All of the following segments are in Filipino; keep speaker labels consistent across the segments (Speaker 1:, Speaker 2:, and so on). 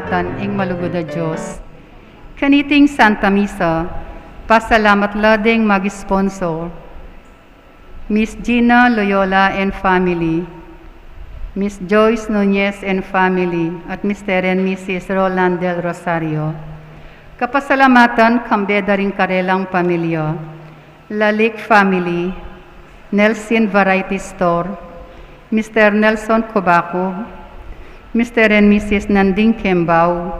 Speaker 1: pasalamatan ing malugod a Diyos. Kaniting Santa Misa, pasalamat lading mag-sponsor. Miss Gina Loyola and family, Miss Joyce Nunez and family, at Mr. and Mrs. Roland del Rosario. Kapasalamatan kambeda ring karelang pamilya, Lalik family, Nelson Variety Store, Mr. Nelson Cobaco, Mr. and Mrs. Nanding Kembao,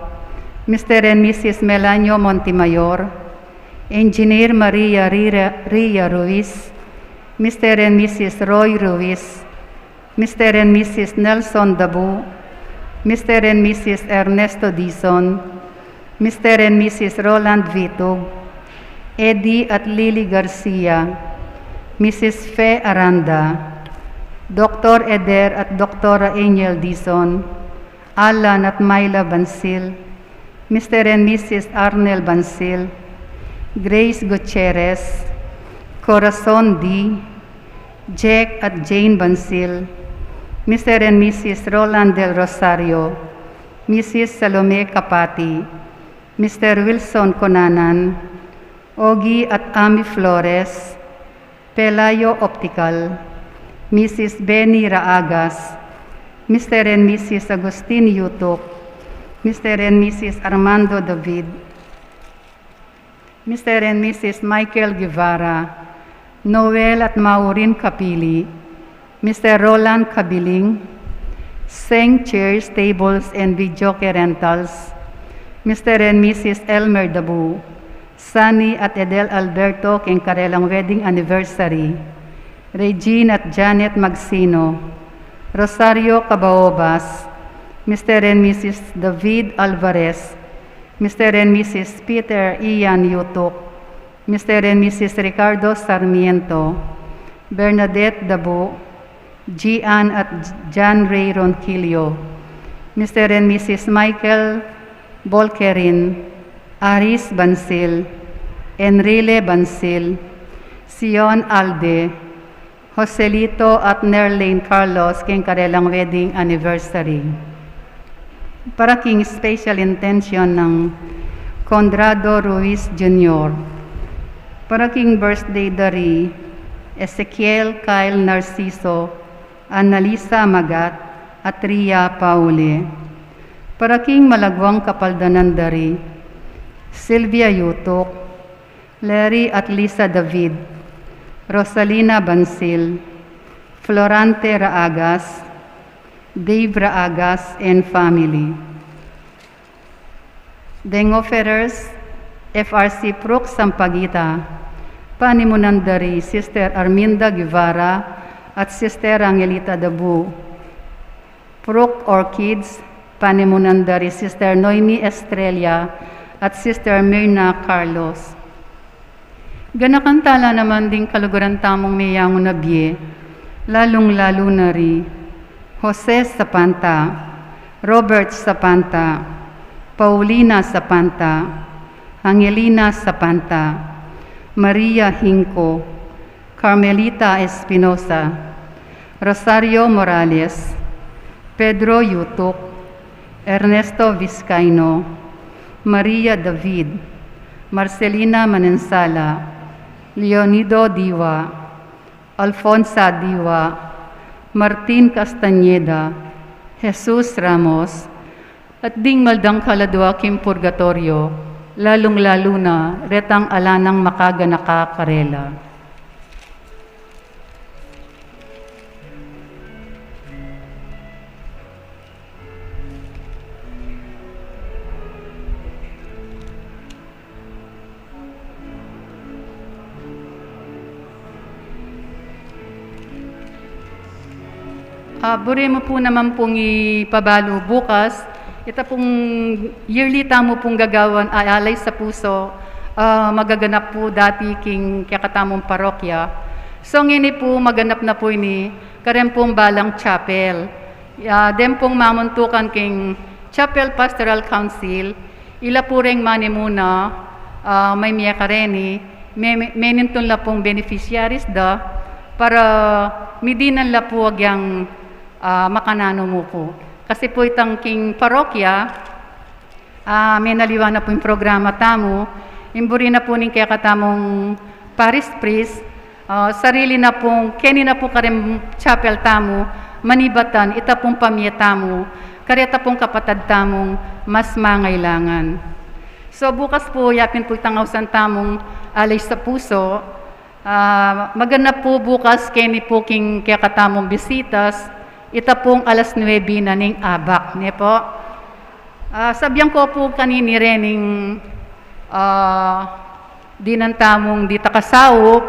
Speaker 1: Mr. and Mrs. Melanio Montemayor, Engineer Maria Ria Ruiz, Mr. and Mrs. Roy Ruiz, Mr. and Mrs. Nelson Dabu, Mr. and Mrs. Ernesto Dizon, Mr. and Mrs. Roland Vitog, Eddie at Lily Garcia, Mrs. Fe Aranda, Dr. Eder at Dr. Angel Dizon, Alan at Myla Bansil, Mr. and Mrs. Arnel Bansil, Grace Gutierrez, Corazon D, Jack at Jane Bansil, Mr. and Mrs. Roland del Rosario, Mrs. Salome Kapati, Mr. Wilson Conanan, Ogie at Ami Flores, Pelayo Optical, Mrs. Benny Raagas, Mr. and Mrs. Agustin Yutok, Mr. and Mrs. Armando David, Mr. and Mrs. Michael Guevara, Noel at Maureen Kapili, Mr. Roland Kabiling, Seng Chairs, Tables, and Videoke Rentals, Mr. and Mrs. Elmer Dabu, Sunny at Edel Alberto keng karelang wedding anniversary, Regine at Janet Magsino, Rosario Cabaobas, Mr. and Mrs. David Alvarez, Mr. and Mrs. Peter Ian Yutok, Mr. and Mrs. Ricardo Sarmiento, Bernadette Dabu, Gian at John Ray Ronquillo, Mr. and Mrs. Michael Bolkerin, Aris Bansil, Enrile Bansil, Sion Alde, Joselito at Nerlane Carlos keng karelang wedding anniversary. Para king special intention ng Condrado Ruiz Jr. Para king birthday dari Ezekiel Kyle Narciso, Annalisa Magat, at Ria Paule. Para king malagwang kapaldanan dari Sylvia Yutok, Larry at Lisa David, Rosalina Bansil, Florante Raagas, Dave Raagas and family. Deng offerers, FRC Prok Sampaguita, panimunan dari Sister Arminda Guevara at Sister Angelita Dabu. Prok Orchids, panimunan dari Sister Noemi Estrella at Sister Myrna Carlos. Ganakantala naman ding kaluguran tamong mayangon na biye, lalong-lalo na ri Jose Sapanta, Robert Sapanta, Paulina Sapanta, Angelina Sapanta, Maria Hinco, Carmelita Espinosa, Rosario Morales, Pedro Yutok, Ernesto Vizcaino, Maria David, Marcelina Manensala, Leonido Diwa, Alfonsa Diwa, Martin Castañeda, Jesus Ramos, at ding maldang kaladwa kim purgatorio, lalong-lalo na retang alanang makaganaka karela. Bure mo po naman pong ipabalo bukas. Ito pong yearly tamo pong gagawan alay sa puso. Magaganap po dati king kakatamong parokya. So ngini po maganap na po ini karen pong balang chapel. Dem pong mamuntukan king Chapel Pastoral Council. Ila po ring mani muna may miya kareni. Menintun la pong beneficiaries da para midinan la po agyang makanano mo po. Kasi po itang king parokya, may naliwa na po yung programa tamo, imburi na po ning kaya katamong Paris Priest, sarili na pong, keni na po karem chapel tamo, manibatan, ita pong pamilya tamo, kareta pong kapatad tamong mas mangailangan. So bukas po, yapin po itangawsan tamong alay sa puso, maganda po bukas keni po king kaya katamong bisitas, ita pong alas 9 na ning abak, ne po. Sabihan ko po kanini rening di ng tamong di takasawop,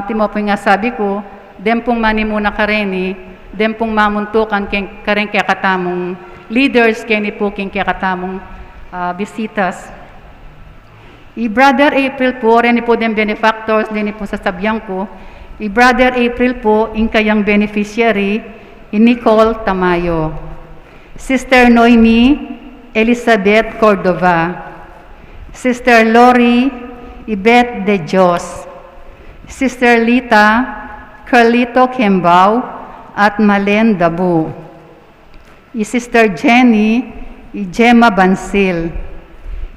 Speaker 1: timo po nga sabi ko, dem pong mani muna kareni, dem pong mamuntukan karen kaya katamong leaders, keni po king kaya katamong bisitas. I-Brother April po, reni po dem benefactors, din po sasabihan ko, I-Brother April po, in kayang beneficiary, Nicole Tamayo. Sister Noemi Elizabeth Cordova, Sister Lori Ibet de Dios, Sister Lita Carlito Kembao at Malen Dabu, Sister Jenny Gemma Bansil,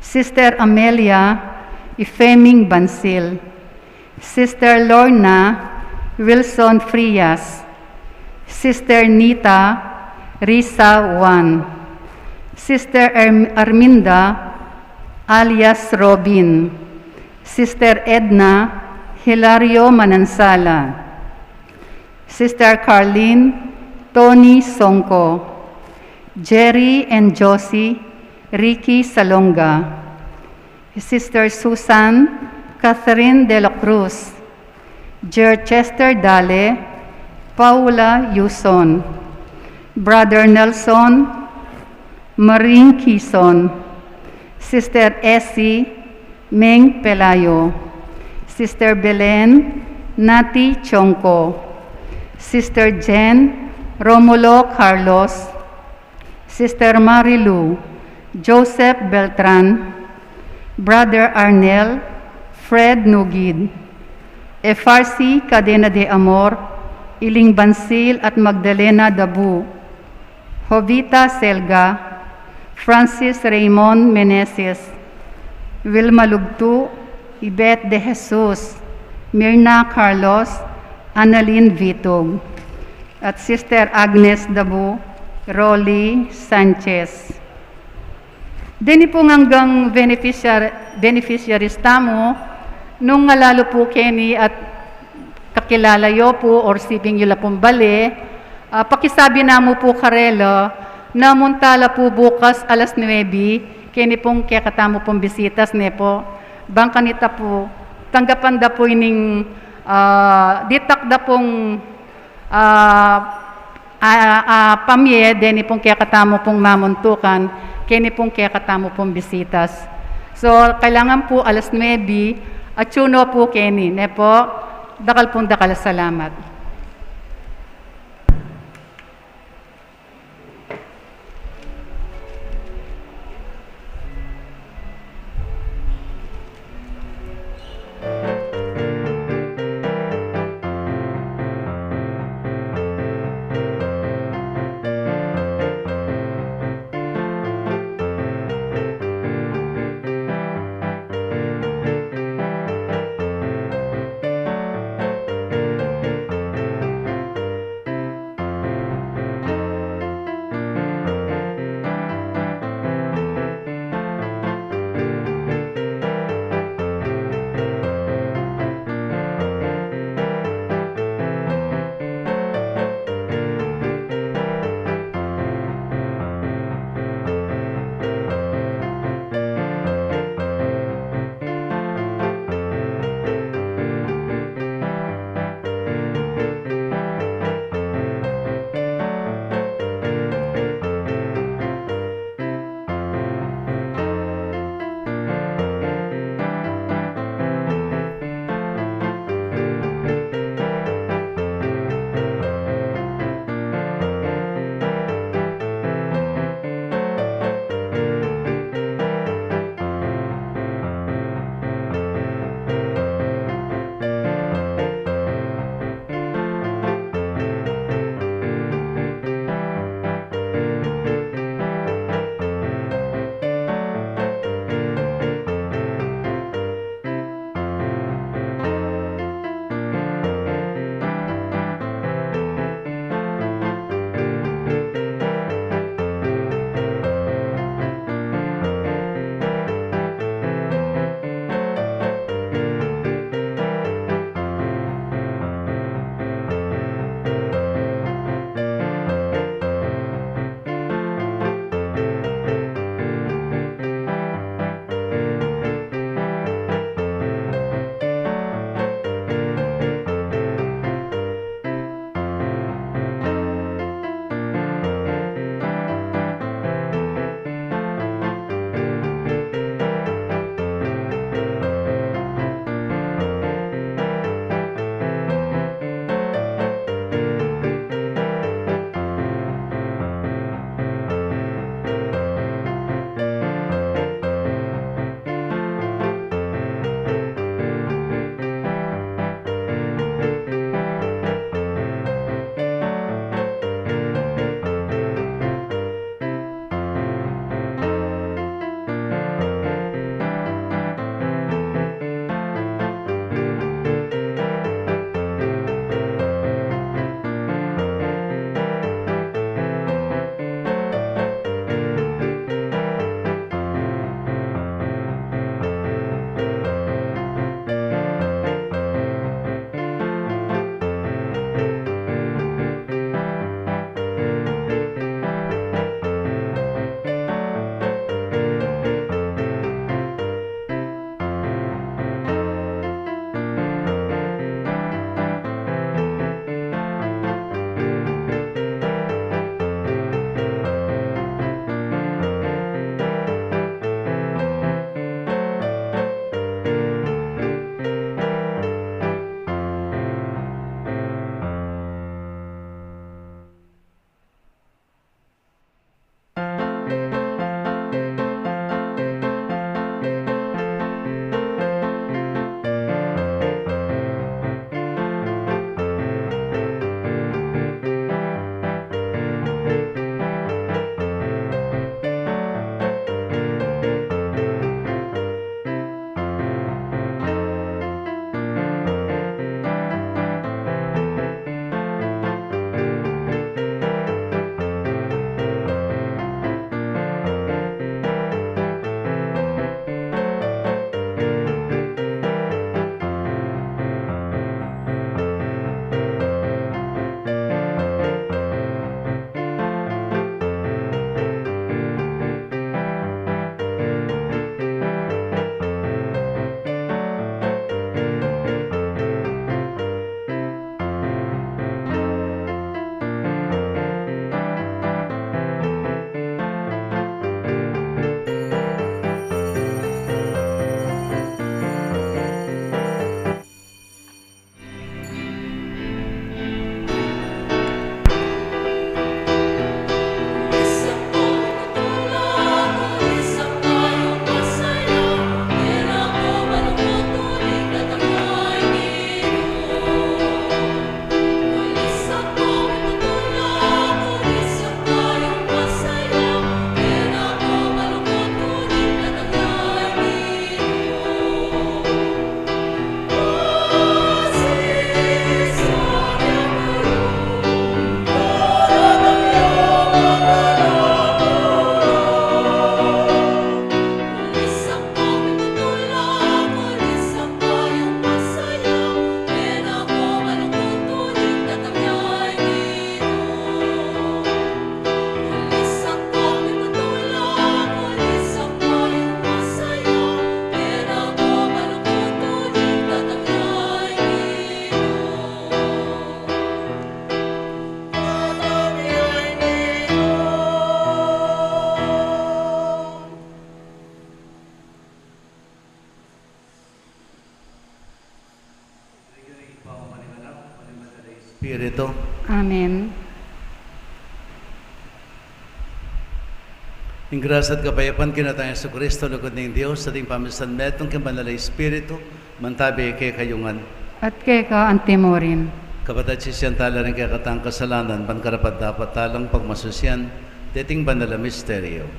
Speaker 1: Sister Amelia Ifeming Bansil, Sister Lorna Wilson Frias, Sister Nita Risa Juan, Sister Arminda alias Robin, Sister Edna Hilario Manansala, Sister Carlene Tony Songko, Jerry and Josie Ricky Salonga, Sister Susan Catherine de la Cruz, Chester Dale, Paula Yuson, Brother Nelson Maring Quezon, Sister Essie Meng Pelayo, Sister Belen Nati Chongko, Sister Jen Romulo Carlos, Sister Marilu Joseph Beltran, Brother Arnel Fred Nugid, FRC Cadena de Amor, Iling Bansil at Magdalena Dabu, Jovita Selga, Francis Raymond Meneses, Wilma Lugtu, Ibet de Jesus, Mirna Carlos, Annalyn Vitog, at Sister Agnes Dabu, Rolly Sanchez. Dini po hanggang beneficiaries tamo, nung lalo po keni at kakilala yo po or sibing yula pong bali, pakisabi na mo po karelo, namuntala po bukas alas 9, kini pong kaya katamo pong bisitas ne po. Bangkanita po, tanggapan da po ining ditak da pong pamye, deni pong kaya katamo pong mamuntukan, kini pong kaya katamo pong bisitas. So, kailangan po alas 9, at yuno po kini, ne po, dakal pong dakal, salamat.
Speaker 2: Espiritu.
Speaker 1: Amen.
Speaker 2: Ang grasya at kapayapaan kinatayang sa Kristo, lugod ng Diyos, sa ating pamisan metong kimanalay Espiritu, mantabi kay kayungan.
Speaker 1: At kay ka antimorin.
Speaker 2: Kapatid sisyan tala rin kaya katang kasalanan, bankarapat dapat talang pagmasusyan, dating banala misteryo.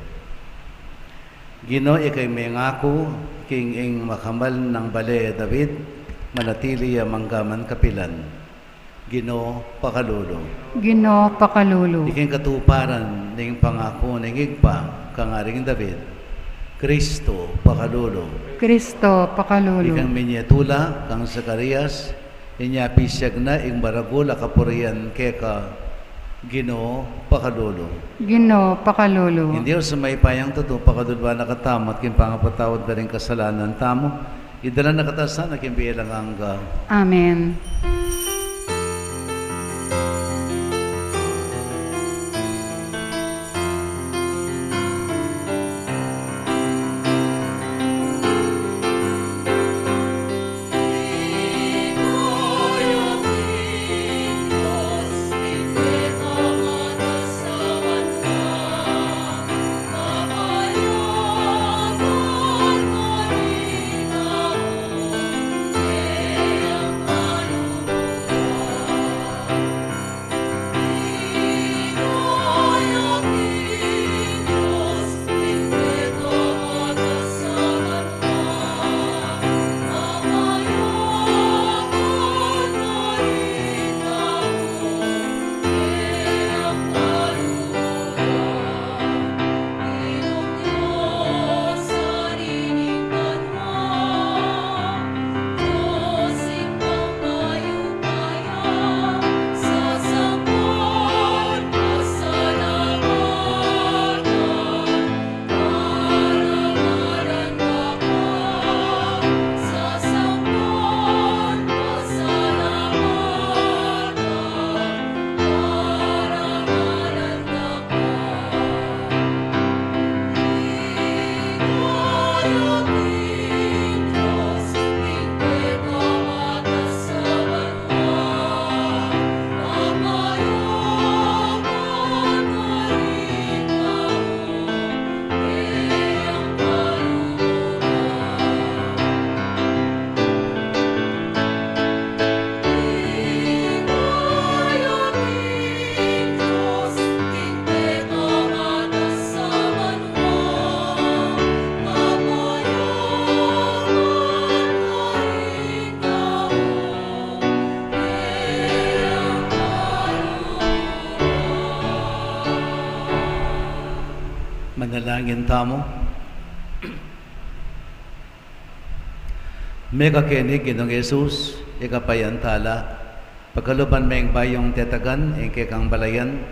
Speaker 2: Gino, ikay may ngako, king ing makamal ng bale David, manatili manggaman kapilan. Gino, pakalulo.
Speaker 1: Gino pakalulu.
Speaker 2: Iking katuparan ng pangako ng igpa, kangaring David. Kristo, pakalulo.
Speaker 1: Kristo pakalulu.
Speaker 2: Ikang minyatula, kang Zacarias, inyapisag na ing baragula kapurian keka Ginoo pakalulo.
Speaker 1: Gino pakalulu.
Speaker 2: Hindi sa may payang totoo, pakadulba nakatamat, kin pangapatawad na rin kasalanan tamo, idala nakatasan na kin bilang hangga.
Speaker 1: Amen.
Speaker 2: Manalangin tamo. Mega kenig Ginong Jesus, ikapayantala, pagkaluban may bayong tetagan, ike kang balayan,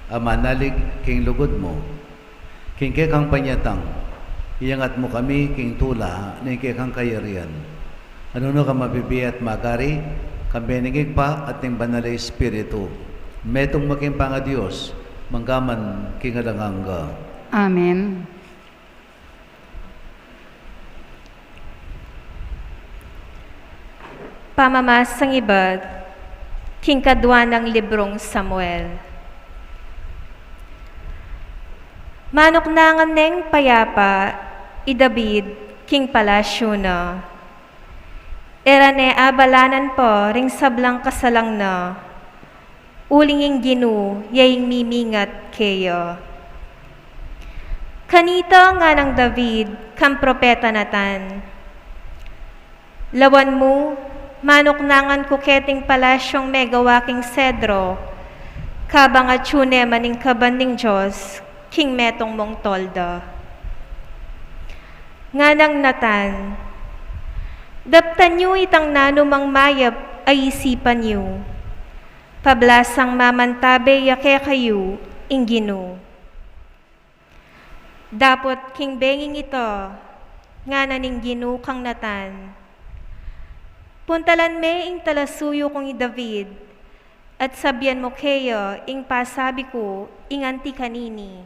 Speaker 2: amanalig king lugod mo, king kang panyatang, iyangat mo kami king tula, ike kang kayarian. Ano ka mabibi at magari, kambeningig pa at ng banalay Espiritu, metong making panga Diyos, manggaman king alanganga.
Speaker 1: Amen.
Speaker 3: Pamamasang ibag, kingkadwa ng librong Samuel. Manok nangan neng payapa, i David, king palasyo na. Erane abalanan po, ring sablang kasalang na. Ulinging ginu, yaing mimingat kayo. Kanita nga ng David, kam propeta natan. Lawan mo, manok nangan kuketing palasyong megawaking sedro, kabang at tune maning kaban ning Diyos, king metong mong tolda. Nga nang natan, daptan nyo itang nanumang mayap ay isipan nyo, pablasang mamantabe yake kayo, inggino. Dapot king benging ito, nga naning ginu kang natan, puntalan me ing talasuyo kong i David, at sabyan mo kayo ing pasabi ko ing anti kanini.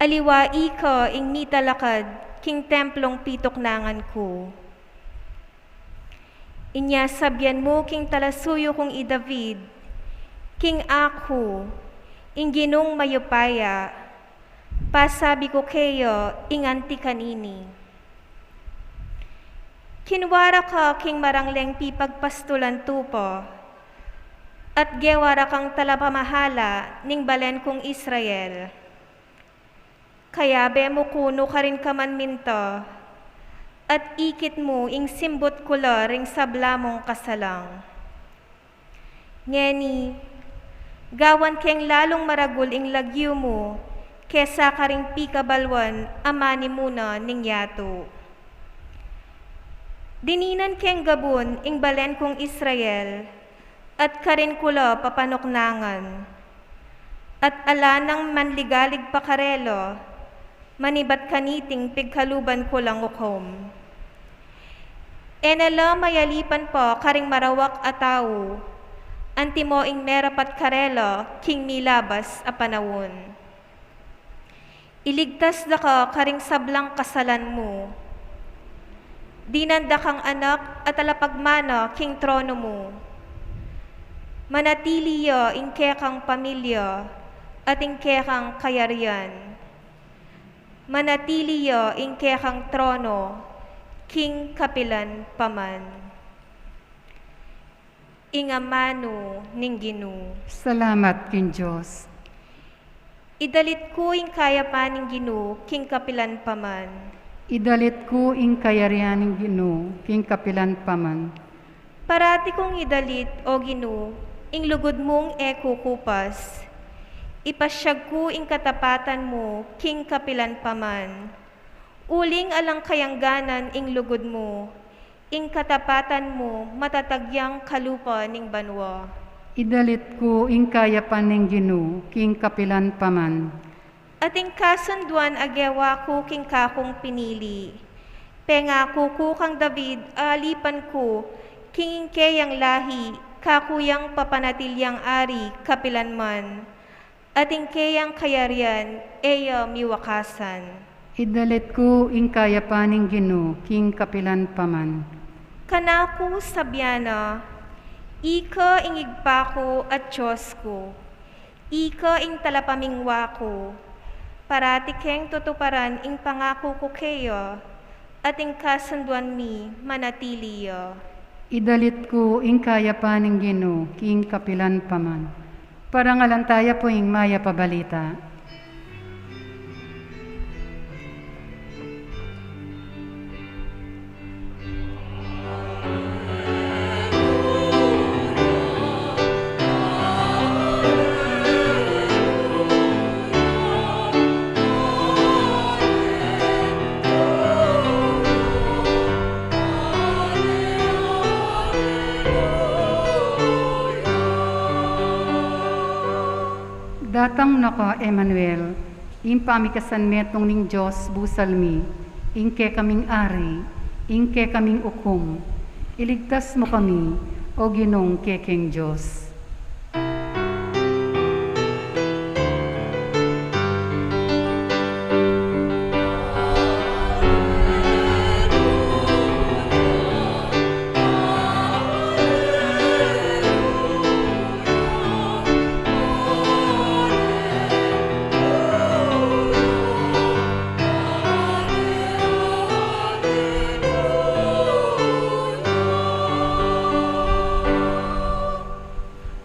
Speaker 3: Aliwa iko ing nitalakad king templong pitok nangan ko. Inya sabyan mo king talasuyo kong i David, king ako, ing ginong mayupaya, pasabi ko kayo, inganti kanini. Kinwara ka king marangleng pipagpastulan tupo, at gewara kang talapamahala ning balen kong Israel. Kaya be mo kuno ka rin kaman minto, at ikit mo ing simbot kula ring sablamong kasalang. Ngeni, gawan keng lalong maragul ing lagyo mo, kesa karing pikabalwan amani muna ning yato. Dininan keng gabon ing balen kong Israel, at karin kula papanoknangan. At ala nang manligalig pakarelo, manibat kaniting pigkaluban ko lang ukom. Enala mayalipan po karing marawak ataw, anti mo ing merapat karelo king milabas a panawon. Iligtas da ka karing sablang kasalan mo, dinanda kang anak at alapagmana king trono mo. Manatiliyo ing kekang pamilya at ing kekang kayarian. Manatiliyo ing kekang trono, king kapilan paman. Ingamano ning Ginoo.
Speaker 1: Salamat king Diyos.
Speaker 3: Idalit ko ing kaya pa ning Ginoo, king kapilan paman.
Speaker 1: Idalit ko ing kayarian ng Ginoo, king kapilan paman.
Speaker 3: Parati kong idalit, o Ginoo, ing lugod mong eko kupas. Ipasyag ko ing katapatan mo, king kapilan paman. Uling alang kayangganan ing lugod mo, ing katapatan mo, matatagyang kalupa ning banwa.
Speaker 1: Idalit ko ing kayapan ng Ginoo, king kapilan paman.
Speaker 3: At ing kasunduan agewa ko king kakong pinili. Pengako ko kang David, alipan ko, king kayang lahi, kakuyang papanatilyang ari, kapilan man. At ing kayang kayarian, eya miwakasan.
Speaker 1: Idalit ko ing kayapan ng Ginoo, king kapilan paman.
Speaker 3: Kanako sabyana, ika ing igpa ko at Diyos ko, ika ing talapamingwa ko, parati keng tutuparan ing pangako ko kayo, at ing kasunduan mi manatiliyo.
Speaker 1: Idalit ko ing kayapan ng Ginoo, king kapilan paman. Parangalan tayo po ing maya pabalita. Datang naka Emmanuel, impamikasan metong ning Diyos busalmi, ingke kaming ari, ingke kaming ukom, iligtas mo kami, o Ginong kekeng Diyos.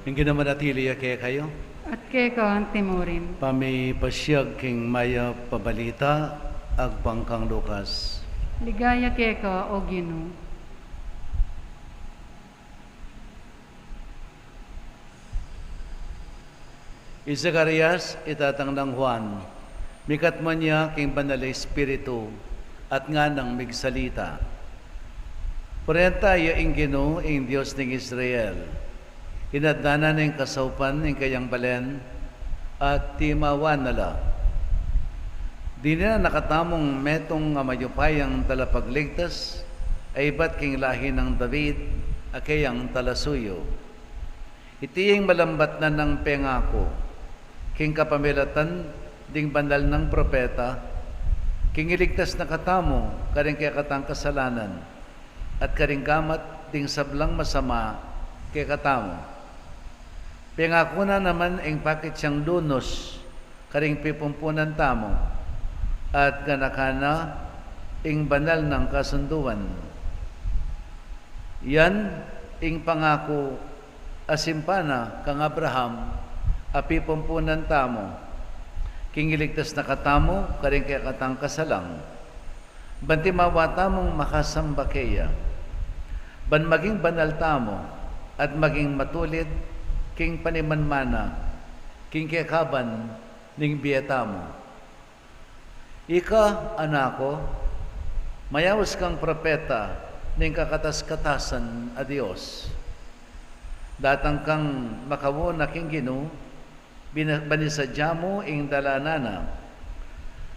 Speaker 2: Yung ginamanatili kaya kayo,
Speaker 1: At keka ang timurim.
Speaker 2: pami pasyag king maya pabalita, agpangkang Lukas.
Speaker 1: Ligaya keka, o Ginoo.
Speaker 2: Isagarias, itatang ng Juan, mikat man niya king banal na espiritu, at nga nang migsalita. Porenta ya ing Ginoo, ing Diyos ng Israel, inadnanan ng kasaupan ng kayang balen, at timawan nala. Di na nakatamong metong mayupayang talapagligtas, ay ba't king lahi ng David, akayang talasuyo. Itiyeng malambat na ng pengako, king kapamilatan, ding banal ng propeta, king iligtas na katamo, karing kaya katang kasalanan, at karing gamat, ding sablang masama kay katamo. Pingako na naman ang pakit siyang lunos karing pipumpunan tamo at ganakana ing banal ng kasunduan. Yan ing pangako asimpana kang Abraham api pumpunan tamo king iligtas na katamo karing kay katang kasalang banti mawata mong makasamba kaya ban maging banal tamo at maging matulid king panimanmana king kay kaban ning biyatamo. Ika, anako, mayawas kang propeta ning kakatas-katasan a Dios. Datang kang makawo na king Ginoo, banisadya mo ing dalanana,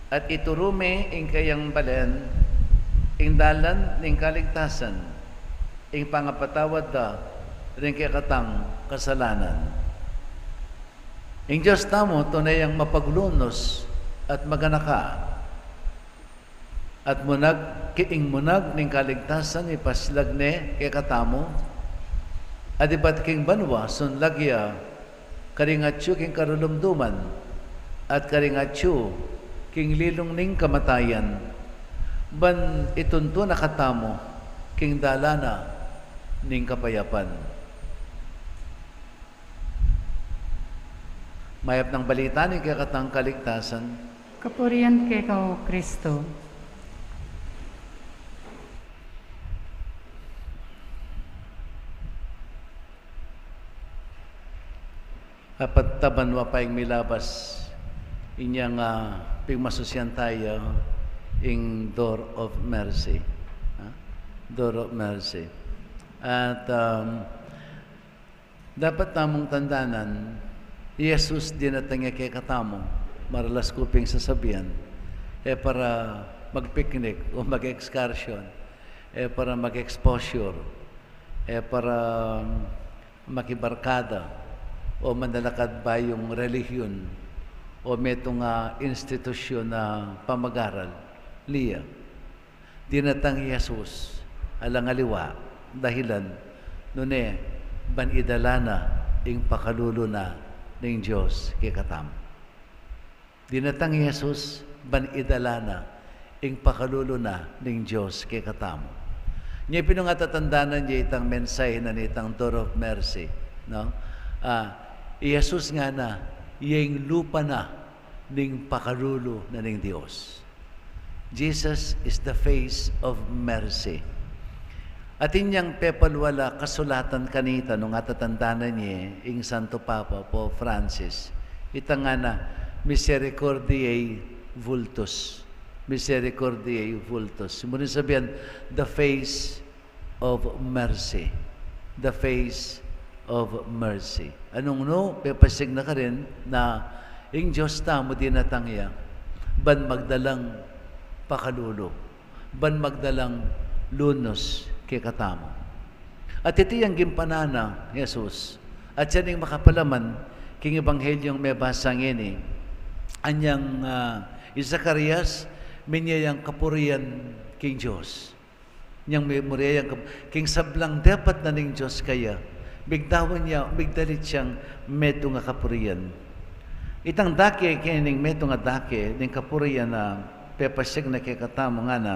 Speaker 2: at iturume ing kayang balen, ing dalan ning kaligtasan, ing pangapatawad da, ring katang kasalanan. Ing Diyos tamo, tunay ang mapaglunos at maganaka, at kiing munag ning kaligtasan ipaslag ne kay katamo adipat king banwa sunlagya karingatsu king karulumduman at karingatsu king lilong ning kamatayan ban itunto na katamo king dalana ning kapayapan. Mayap ng balita ni kay katang kaligtasan.
Speaker 1: Kapurihan kay kao Kristo.
Speaker 2: Apat taban wapay milabas inyang pigmasusyan tayo ing door of mercy. Door of mercy. At dapat tamong tandanan, Jesus dinatangya kay katamo, maralas kuping sasabihan, para mag-picnic o mag-excursion, para mag-exposure, para makibarkada, o mandalakad ba yung relihiyon o metong institusyon na pamag-aral, liya. Dinatang Jesus alang aliwa dahilan nune ban idalana ing pakalulo na ng Diyos kay katam. Dinatang Jesus ban idalana ing pakalulo na ng Diyos kay katam. Niya pinungatatandaan niya itang mensahe na nitang door of mercy, no? Jesus nga na, iyang lupa na ning pakalulo na ning Diyos. Jesus is the face of mercy. At inyang pepalwala kasulatan kanita nung atatandaan niya ing Santo Papa po Francis. Ita nga na, Misericordiae Vultus. Misericordiae Vultus. Muna sabihan, the face of mercy. The face of mercy. Anong no? Pepasig na ka rin na ing Diyos tamo dinatangya ban magdalang pakalulo, ban magdalang lunos kay katamo. At iti ang gimpanana, Jesus, at siya ning makapalaman king ebanghelyong may basang ini, anyang Zacarias, minyayang kapurian king Diyos. Niyang memoriyang king sablang dapat na ning Diyos kaya, bigdawin niya, bigdalit siyang meto nga kapurian. Itang dake, kining meto nga dake, ning kapurian na pepasig na kay katamo nga na,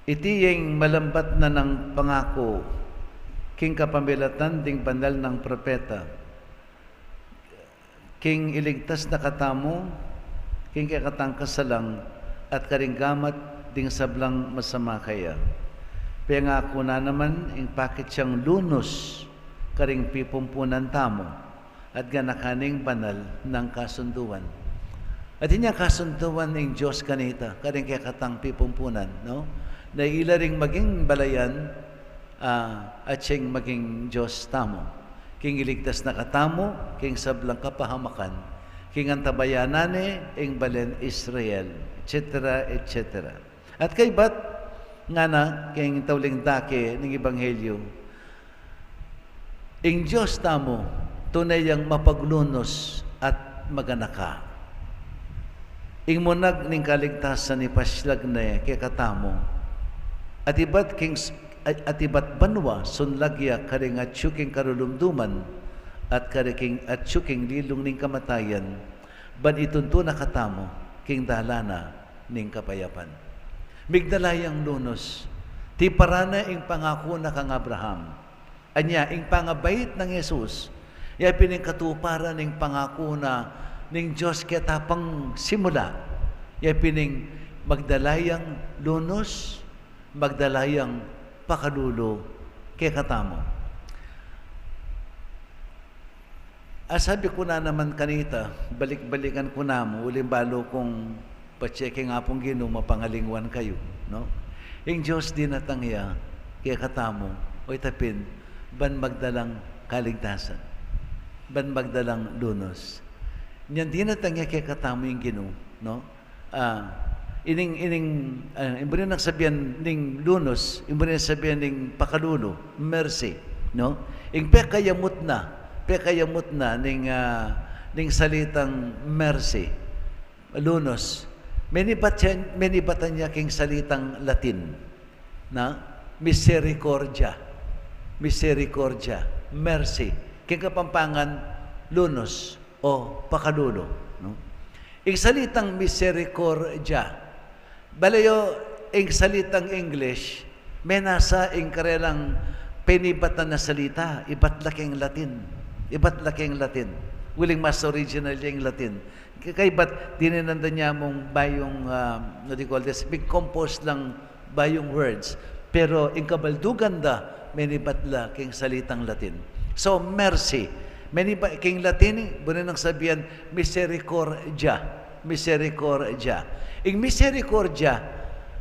Speaker 2: iti yung malambat na ng pangako, king kapamilatan ding banal ng propeta, king iligtas na katamo, king kakatang kasalang at karinggamat ding sablang masama kaya. Pengako na naman ing pakit siyang lunos karing pipumpunan tamo at ganakaning banal ng kasunduan. At inyang kasunduan ng Diyos kanita karing kakatang pipumpunan, no? Na ila ring maging balayan at siyang maging Diyos tamo. King iligtas na katamo, king sablang kapahamakan, king antabayanane, ing balen Israel, etc., etc. At kay bat, nga na, king tawling dake ng Ebanghelyo, ing Diyos tamo, tunay ang mapaglunos at maganaka. Ingmunag ning kaligtasan ni pasylag na kay katamo. At ibat banwa sunlagya kari nga tsuking karulumduman at kari king at tsuking lilong ning kamatayan ban itunto na katamo king dalana ning kapayapan. Migdalayang lunos ti parana ing pangako na kang Abraham. Anya ing pangabait ng Jesus ya pining katuparan ning pangako na ning Diyos kaya tapang simula. Ya pining magdalayang lunos, magdalayang pakalulo kay katamo. Sabi ko na naman kanita, balik-balikan ko na mo, uling balo kong patseke nga pong Ginoo, mapangalingwan kayo. No? Yung Diyos din natangya, kay katamo, o itapin, ban magdalang kaligtasan, ban magdalang lunos. Yan din natangya kay katamo yung Ginoo. No? Imbari nang sabihan ning lunos, imbari nang sabihan ning pakalulo, mercy, no? Ing pekayamot na ning salitang mercy, lunos. Menibatan niya king salitang Latin, na misericordia, mercy. King kapampangan lunos o pakalulo, no? Ing salitang misericordia, balayo ing salitang English, may nasa ing karelang penibatan na salita, iba't laking Latin. Willing mas original yung Latin. Kaya ba't dinananda niya mong bayong, what do you call this, big compost lang bayong words. Pero ing kabaldugan da, menibat laking salitang Latin. So, mercy. King Latin, bunin ang sabihan, misericordia. Ing misericordia,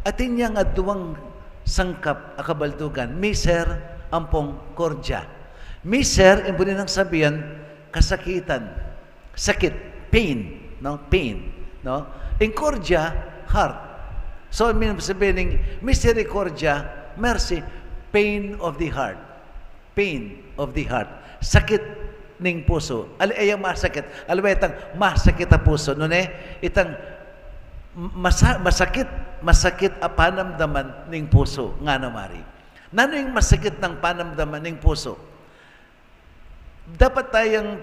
Speaker 2: atin niyang aduang sangkap akabaldugan. Miser, ampong cordia. Miser, bunin ang sabihan, kasakitan. Sakit, pain. No? Pain. No? Ing cordia, heart. So, sabihin, misericordia, mercy, pain of the heart. Pain of the heart. Sakit ning puso. Ayang masakit. Alwetang masakit a puso. No itang masakit a panamdaman ning puso nga namari. Nano yung masakit ng panamdaman ning puso? Dapat tayong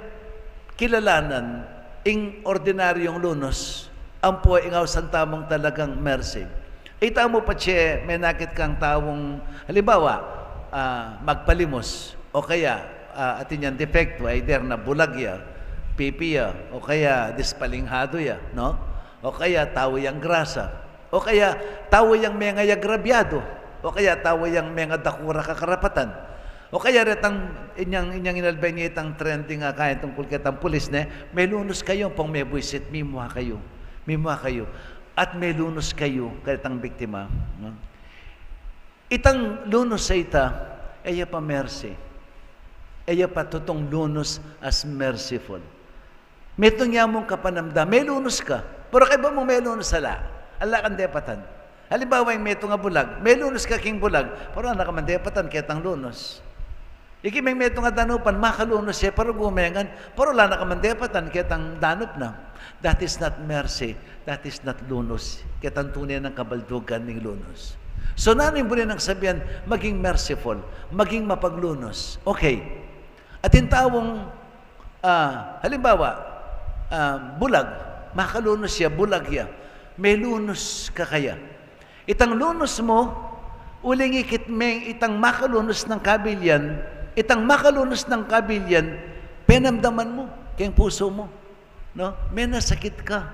Speaker 2: kilalanan ing ordinaryong lunos ang po ingaw sa tamang talagang mercy. Ita mo pa siya, may nakit kang tawong halimbawa, magpalimos o kaya atin yan defecto, either na bulagya, pipiya, o kaya dispalinghado ya, no? O kaya tawo yang grasa, o kaya tawo yang mga yagrabyado, o kaya tawo yang mga dakura kakarapatan, o kaya retang inyang inalbay niya itang trending nga kaya tungkol kitang pulis na, may lunos kayo, pang may buisit, mimuha kayo, at may lunos kayo, kayatang biktima. No? Itang lunos sa ita, ay pa mercy. Aya pa tutong lunos as merciful. Metong niya mong kapanamda, may lunos ka. Pero kaya ba mo may lunos sala? Ala kang depatan. Halimbawa yung meto nga bulag, may lunos ka king bulag, pero anak ka man depatan, kaya tang lunos. Iki may meto nga danupan, makalunos siya, pero gumengan, pero wala na ka man depatan, kaya tang danup na. That is not mercy, that is not lunos. Kaya tang tunay ng kabaldugan ng lunos. So nanin mo rin ang sabihan, maging merciful, maging mapaglunos. Okay. At yung tawong, halimbawa, bulag, makalunos siya, bulag ya. May lunos ka kaya. Itang lunos mo, uling ikit meng itang makalunos ng kabilyan, penamdaman mo, kayang puso mo. No? May nasakit ka.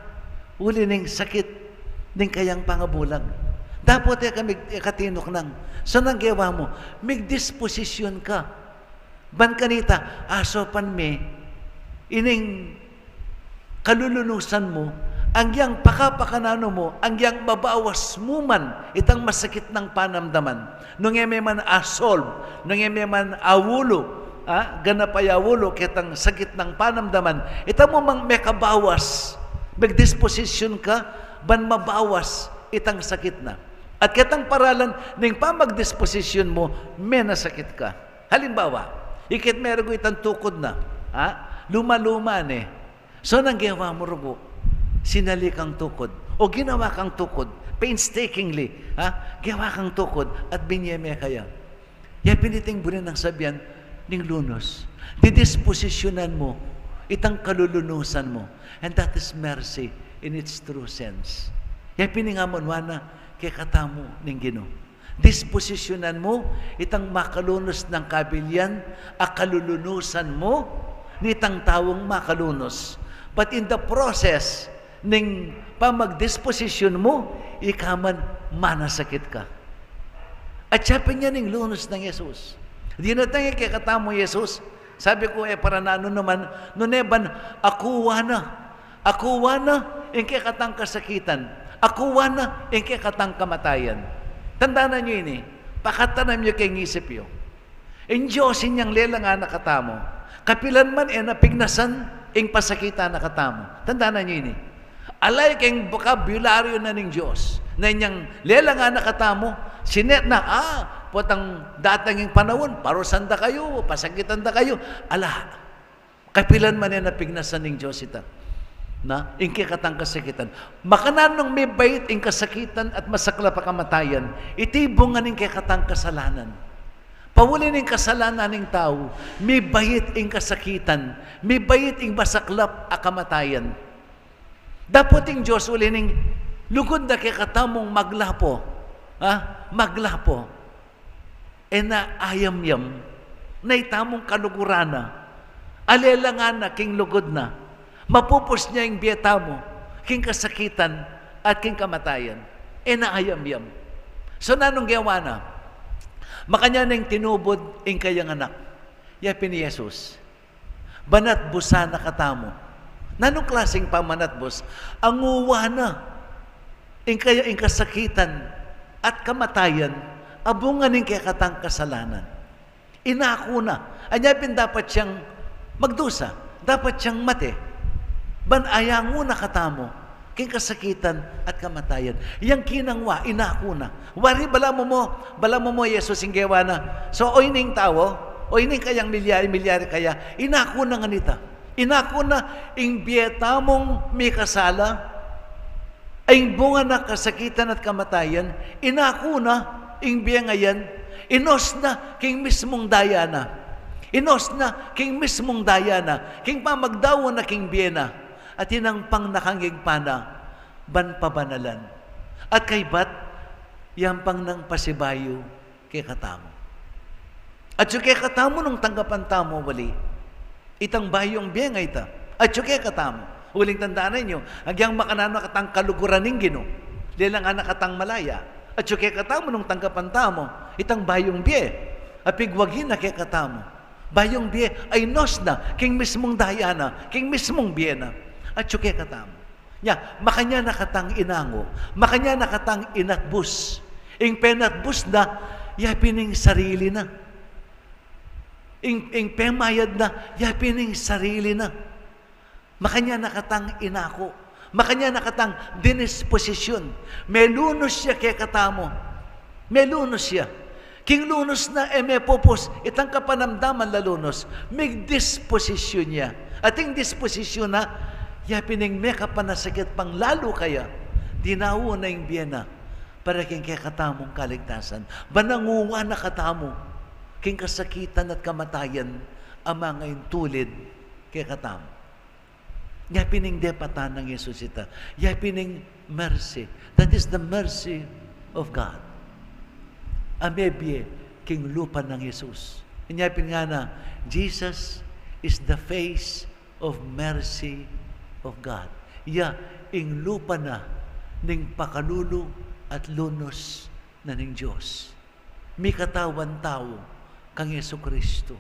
Speaker 2: Uli ning sakit, ning kayang pangabulag. Dapat kami katinok nang. So nang gawa mo, may disposition ka. Ban kanita, asopan me, ining kalulunusan mo, ang yang pakapakanano mo, ang yang mabawas mo man, itang masakit ng panamdaman. Nung eme man asolve, nung eme man awulo, ganapayawulo, kitang sakit ng panamdaman, itang mo mang mekabawas, magdisposisyon ka, ban mabawas, itang sakit na. At kitang paralan, ning pamagdisposisyon mo, may nasakit ka. Halimbawa, ikit meron ko itang tukod na. Luma-luma So, nang gawa mo rugo. sinali kang tukod o ginawa kang tukod painstakingly, ginawa kang tukod at binyeme kaya. Ya piniting bunin ng sabihan ning lunos. Didisposisyonan mo itang kalulunusan mo. And that is mercy in its true sense. Ya piningamon wana kay katamo ning Ginoo. Disposisyonan mo itang makalunos ng kabilyan, akalulunusan mo nitang tawong makalunos. But in the process ning pamagdisposisyon mo, ikaman manasakit ka. At siyapin niya ning lunos ng Yesus. Di na tayo kay katamo Yesus. Sabi ko, para na ano naman, nuneban, akuwa na, yung kay katang kasakitan. Akuwa na, yung kay katang kamatayan. Tandaan niyo ini, pakatanam niyo kay ngisip yo. In Diyos, inyang lelang nga nakatamo. Kapilan man, napignasan, ing pasakita nakatamo. Tandaan niyo ini. Alay kayong vocabulary na ng Diyos, na inyang lelang nga nakatamo, sinet na, potang datanging panahon, parusan da kayo, pasakitan da kayo. Ala, kapilan man yan napignasan ng Diyos ita. Na, ingki katang kasakitan. Makananong may bait ing kasakitan at masakla pa kamatayan, itibungan ing katang kasalanan. Pawulin ing kasalanan ng tao, may bait ing kasakitan, may bait ing masaklap a kamatayan. Dapat ing Diyos ulining lugod na kay katamong maglapo, maglapo, na ayam-yam, na itamong kalugurana, alelangan na king lugod na, mapupos niya yung biyeta mo, king kasakitan at king kamatayan, na ayam-yam. So nanong gawa na? Makanya nang tinubod ing kayang anak, yapin ni Jesus, banat busa na katamo. Nanong klaseng pamanat bus? Ang uwa na, ing kaya ing kasakitan at kamatayan, abungan ing kaya katang kasalanan. Inako na. Anyapin dapat siyang magdusa. Dapat siyang mate. Banayang na katamo. King kasakitan at kamatayan. Yang kinangwa, inako na. Wari, bala mo mo, Yesus, ing gawa na. So, oy ning tao, oy ning kayang milyari kaya, inako na nga nita. Inako na, ing biyeta mong may kasala, ay bunga na kasakitan at kamatayan, inako na, ing biya ngayon, inos na, king mismong daya na. Inos na, king mismong daya na. King pamagdawa na, king biya na. At inang pang nakangig pa na, ban pabanalan. At kay bat, yan pang nang pasibayo, kay katamo. At yung kay katamo nung tanggapan tamo, wali, itang bayong biya nga ita. At yung kay katamo, uling tandaan ninyo, agyang makanano katang kaluguran ng Ginoo. Lilang anak katang malaya. At yung kay katamo nung tanggapan tamo, itang bayong biya. Apigwagin na kay katamo. Bayong biya ay nos na, king mismong daya na, king mismong biya na. At yung kay katamo. Makanya nakatang inango, makanya nakatang inatbus. Ing penatbus na, yapining sarili na. Ing pemayad na, yapining sarili na. Makanya nakatang inako. Makanya nakatang dinisposisyon. May lunos siya kay katamo. May lunos siya. King lunos na may pupos. Itang kapanamdaman la lunos. May disposisyon niya. Ating disposisyon na, yapining may kapanasakit pang lalo kaya, dinawo na yung biyena para king kay katamong kaligtasan. Bananguwa na katamo. King kasakitan at kamatayan ang mga tulid kay katamo. Yapining depatan ng Yesus ita. Yapining mercy. That is the mercy of God. Amebye king lupa ng Yesus. Yapin nga na, Jesus is the face of mercy of God. Ing lupa na ning pakalulu at lunos na ning Diyos. Mi katawan tao kang Yesu Kristo.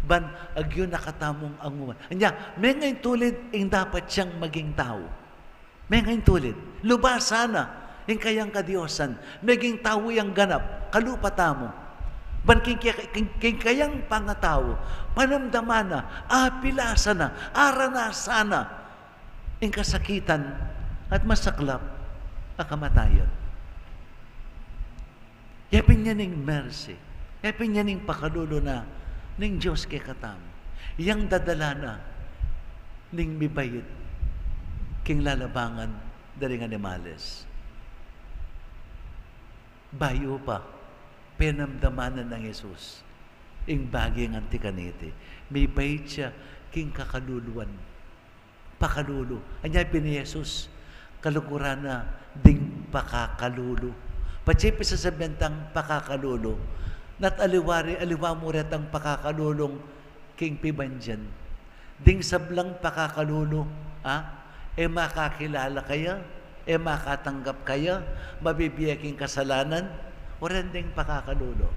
Speaker 2: Ban, agyo nakatamong anguman. May ngayon tulid, ing dapat siyang maging tao. May ngayon tulid. Lubasa na, ing kayang kadiyosan. Maging tao yung ganap, kalupata mo. Ban, king kayang pangatao, panamdaman na, apilasa na, aranasa na, ing kasakitan at masaklap, akamatayan. Yapin niya ning mercy. Yapin niya ning pakalulo na ning Diyos kay katamo. Yang dadala na ning mibayit.
Speaker 4: king lalabangan daring animales. Bayo pa, penamdamanan ng Jesus, ing bagay ng antikaniti. May bayit siya, king kakaluluan. Pakalulo. Anya ni Jesus, kalukuran na ding pakakalulo. Patsipi sa sabentang pakakalulo, nat aliwa mo retang pakakalulong king pibanjan. Ding sablang pakakalulo, makakilala kaya, makatanggap kaya, mabibiyaking kasalanan, wala ding pakakalulo.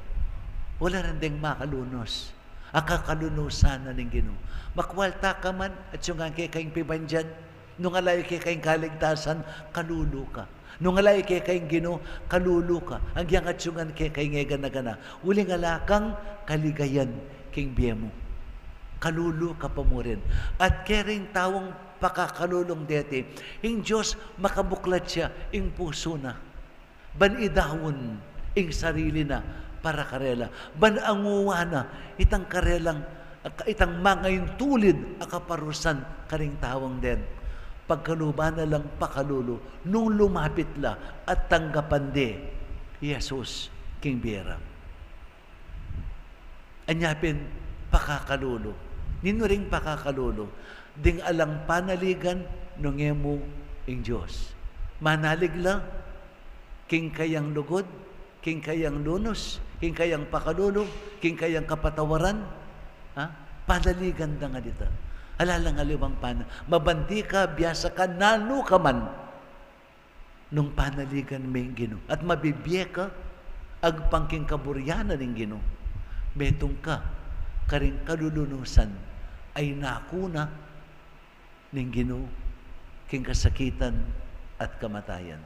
Speaker 4: Wala ding makalunos. Akakalunusan na ning Ginoo. Makwalta ka man, at yung ang kayong pibanjan, nung alay kayong kaligtasan, kalulo ka. Nung alay kayong Ginoo, kalulo ka. Ang yang at yung ang kayong gana-gana. Uling alakang kaligayan king biye mo. Kalulo ka pa mo rin. At kering tawang pakakalulong deti, ing Diyos makabuklat siya, ing puso na. Banidawon, ing sarili na, para karela. Bananguwa na, itang karelang, itang mga tulid, akaparusan, karing tawang den. Pagkaluban na lang pakalulo, nung lumapit la, at tanggapan de, Jesus, king biyera. Anyapin, pakakalulo. Ninuring pakakalulo. Ding alang panaligan nung emo ing Diyos. Manalig la, king kayang lugod, king kayang lunos, king kayang pakalulo, king kayang kapatawaran, panaligan da nga dita. Alalang aliwang mabanti ka, biyasa ka, nalo ka man, nung panaligan may Ginoo. At mabibiye ka, agpangking kaburyanan ng Ginoo. Metong ka, karing kalulunusan, ay nakuna ng Ginoo, king kasakitan at kamatayan.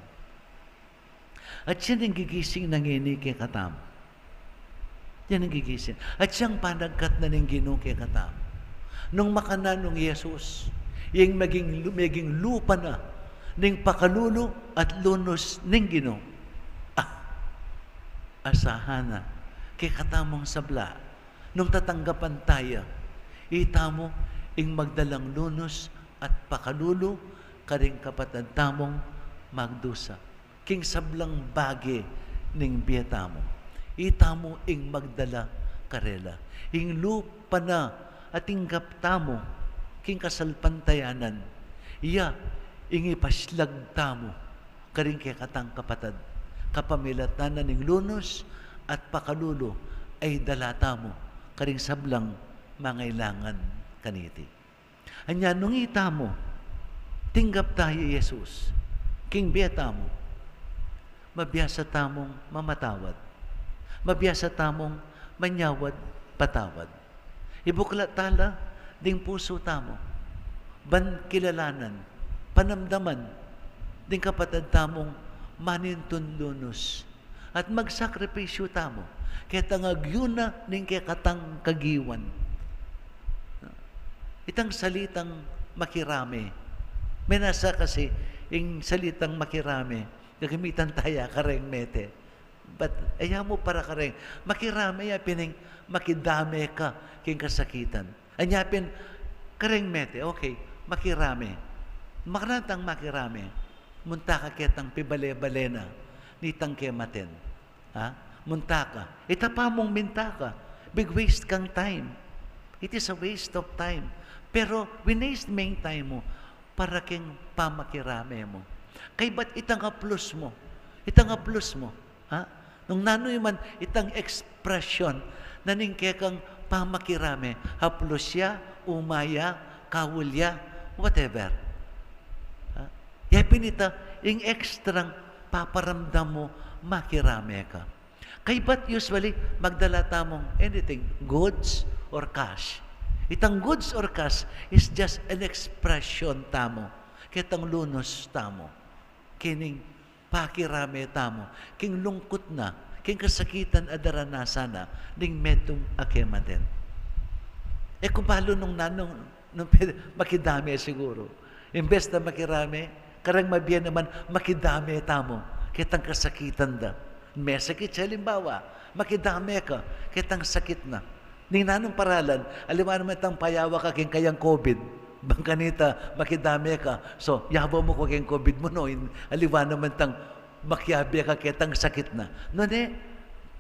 Speaker 4: At siya nang gigising ng ini kay katam. Yan ang gigising. At siyang panagkat na ng Ginoo kay katam. Nung makanan ng Jesus, yung maging lupa na ng pakalulo at lunos ng Ginoo. Asahan na kay katamong sabla. Nung tatanggapan tayo, itamo ing magdalang lunos at pakalulo karing kapatid tamong magdusa. King sablang bagi ning biyatamo. Itamo ing magdala karela. Ing lupa na at inggap tamo king kasalpantayanan. Iya ing ipaslag tamo karing kay katang kapatid. Kapamilatanan ning lunos at pakalulo ay dalata mo karing sablang mangailangan kaniti. Anya nung ita mo, tinggap tayo Jesus, king biyata mo, mabiyasa tamong mamatawad, mabiyasa tamong manyawad patawad. Ibuklat tala, ding puso tamo, ban kilalanan, panamdaman, ding kapatid tamong manintun lunos, at magsakripisyo tamo, kaya tangagyuna ning kaya katang kagiwan. Itang salitang makirame. May nasa kasi, yung salitang makirame, gagamitan tayo kareng mete. But, ayaw mo para kareng, makirame ya pining makidame ka king kasakitan. Anyapin, kareng mete, okay, makirame. Makarantang makirame, munta ka ketang pibale-bale na, nitang kematen. Munta ka. Itapa mong minta ka. Big waste kang time. It is a waste of time. Pero, winaste may time mo para king pamakirame mo. Kay ba't itang plus mo? Itang plus mo. Nung nanoy man, itang expression na ning kekang pamakirame. Haplosya, umaya, kawulya, whatever. Yapin ita, yung ekstrang paparamdam mo, makirame ka. Kay ba't usually magdala tamong anything, goods or cash? Itang goods or cash is just an expression tamo. Kitang lunos tamo. Kining pakirame tamo. King lungkot na. King kasakitan adarana na. Ning metong akematen. Kung palo nung makidami siguro. Imbes na makirame, karang mabiyan naman, makidami tamo. Kitang kasakitan da. May sakit siya, halimbawa, makidami ka, kitang sakit na. Ning nanong paralan, aliman naman itang payawa ka king kayang COVID. Bangkanita, makidami ka. So, yabo mo ko kayong COVID mo, no? Aliwa naman tang makyabi ka ketang sakit na. No, ne?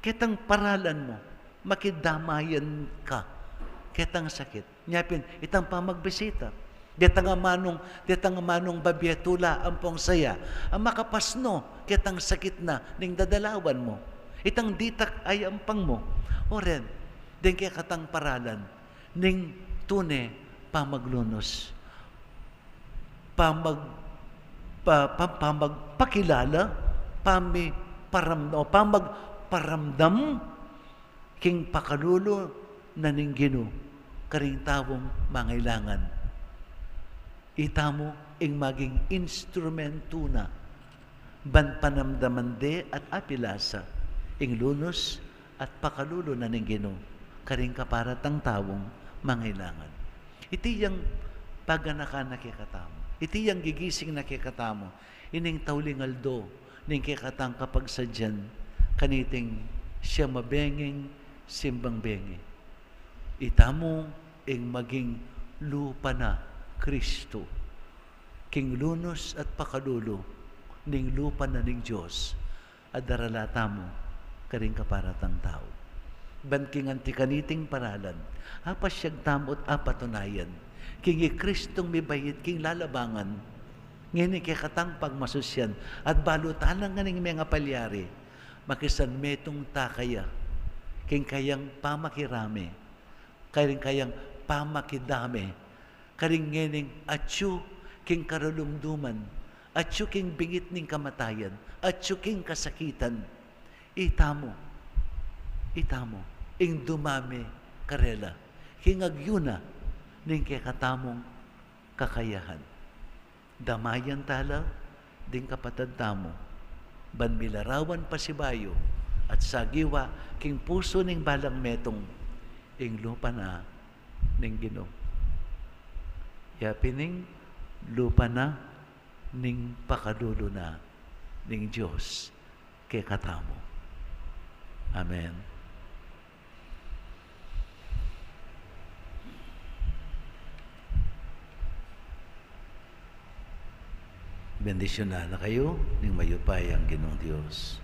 Speaker 4: Ketang paralan mo. Makidamayan ka. Ketang sakit. Nyapin, itang pamagbisita. Detang manong babietula ang pong saya. Ang makapasno, ketang sakit na, ning dadalawan mo. Itang ditak ay ampang mo. O ren, din kaya katang paralan, ning tune, pamaglunos. Pamagpakilala, pamagparamdam, king pakalulo na ning Ginoo, karing tawong mangailangan. Itamo ing maging instrumento na ban panamdaman de at apilasa ing lunos at pakalulo na ning Ginoo karing kaparatang tawong mangailangan. Iti yang paganakan na kikatamo. Iti yang gigising na kikatamo. Ining tawlingaldo ning kikatang kapag sadyan kaniting siya mabenging simbang bengi. Itamo ing maging lupa na Kristo, king lunos at pakalulo, ning lupa na ning Diyos, at daralata mo, karing kaparatang tao. Banking antikaniting paralan, apas siyag tamot apatunayan, king Kristong mibayit, king lalabangan, ngini katang pagmasusyan, at balutalang nga ning mga palyari, makisan metong takaya, king kayang pamakirami, kayang pamakidami, karing ngening atyo king karalumduman, atyo king bingit ning kamatayan, atyo king kasakitan, itamo, ing dumami karela, king agyuna, ning kakatamong kakayahan. Damayan tala, ding kapatad tamo, ban milarawan pasibayo, at sagiwa, king puso ning balang metong, ing lupa na ning Ginoo. Yapining lupa na ning pakadulo na ning Diyos kay katamo. Amen. Bendisyon na kayo ning mayupay ang Ginoong Diyos.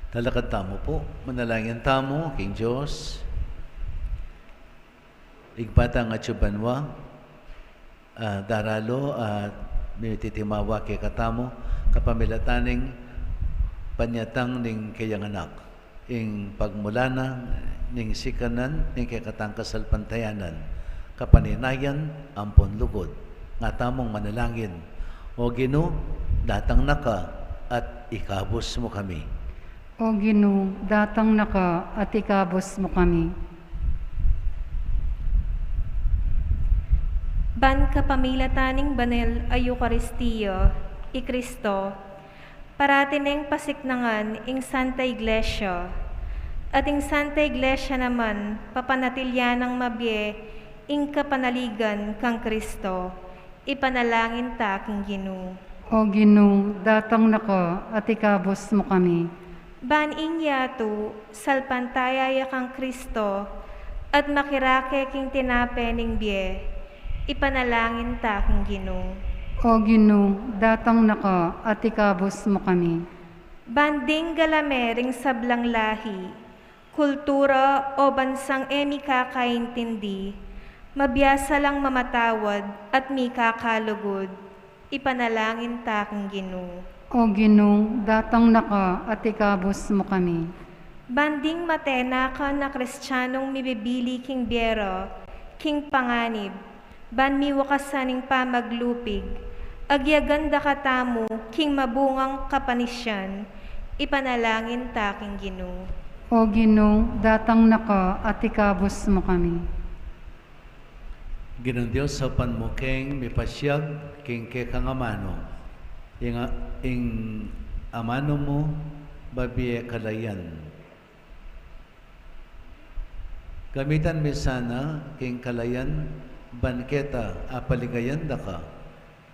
Speaker 4: Talakad tamo po, manalangin tamo, King Diyos, igpatang at subanwa, daralo at minititimawa kay katamo, kapamilataning panyatang ning kayang anak, ing pagmulana, ning sikanan, ning kay katang kasalpantayanan, kapaninayan, ampon lugod, nga tamong manalangin, o Ginoo, datang naka at ikabos mo kami.
Speaker 1: O Ginoo, datang na ka at ikabos mo kami.
Speaker 3: Ban kapamilataning banal a Eukaristiyo, i Kristo, parati neng pasiknangan ing Santa Iglesia, at ing Santa Iglesia naman papanatilyanang mabye ing kapanaligan kang Kristo, ipanalangin ta king Ginoo.
Speaker 1: O Ginoo, datang na ka at ikabos mo kami.
Speaker 3: Ban inyato, salpantayaya kang Kristo, at makirake king tinape ning bye, ipanalangin ta king Ginoo.
Speaker 1: O Ginoo, datang na ka at ikabos mo kami.
Speaker 3: Banding galame ring sablang lahi, kultura o bansang emi kakaintindi, mabiyasa lang mamatawad at mi kakalugod, ipanalangin ta king Ginoo.
Speaker 1: O Ginoo, datang na ka at ikabos mo kami.
Speaker 3: Banding matena ka na Kristiyanong mibibili king biyero, king panganib, ban miwakasaning pamaglupig, agyaganda katamo king mabungang kapanisyan, ipanalangin ta king Ginoo.
Speaker 1: O Ginoo, datang na ka at ikabos mo kami.
Speaker 2: Ginoong Diyos, sa panmukeng mipasyag, king kekangamano, ing amano mo, babiye kalayan. Gamitan mi sana, king kalayan, banketa, apaligayan da ka,